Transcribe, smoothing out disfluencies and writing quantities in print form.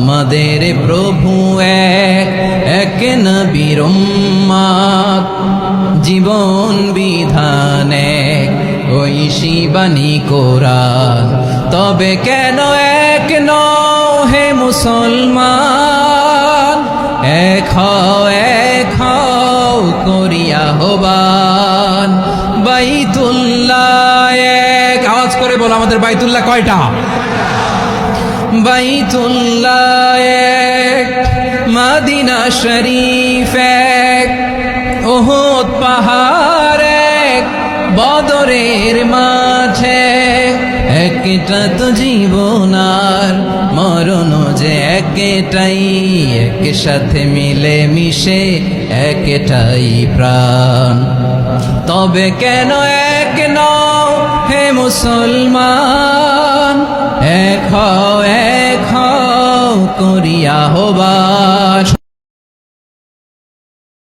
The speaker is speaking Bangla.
আমাদের প্রভু এক নবীর উম্মত, জীবন বিধান এক, ওই শিবানী কোরআন। তবে কেন এক নও হে মুসলমান, এক হও করিয়া আহ্বান। বাইতুল্লাহ এক, আওয়াজ করে বলো আমাদের বাইতুল্লাহ কয়টা? বাইতুল্লাহ এক, মদিনা শরীফ এক, উহুদ পাহাড় এক, বদরের মাঠে। একটা তো জীবন আর মরণ যে একটাই, একসাথে মিলে মিশে একটাই প্রাণ। তবে কেন এক নও হে মুসলমান, এক হও করিয়া আহ্বান।